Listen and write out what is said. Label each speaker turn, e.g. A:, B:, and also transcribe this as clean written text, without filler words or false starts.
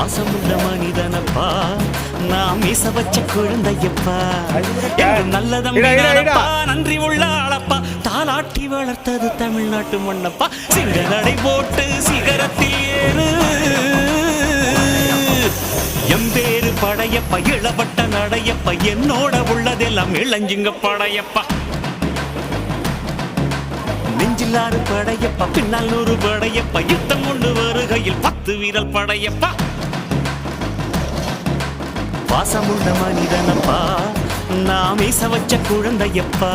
A: பாசமுள்ள மனிதனப்பா நான் மீச வச்ச குழந்தையப்பா நல்லதம்பா நன்றி உள்ள ஆளப்பா தாலாட்டி வளர்த்தது தமிழ்நாட்டு மண்ணப்பா சிங்க நடை போட்டு சிகரத்தில் ஏறு எம்பேரு படையப்பா இளவட்ட நடையப்பா என்னோட உள்ளதெல்லாம் இளஞ்சிங்க படையப்பா நெஞ்சிலாறு படையப்பா பின்னால் 100 படையப்பா யுத்தம் கொண்டு வருகையில் 10 வீரல் படையப்பா பாசமுள்ள மனிதனப்பா நான் மீச வச்ச குழந்தையப்பா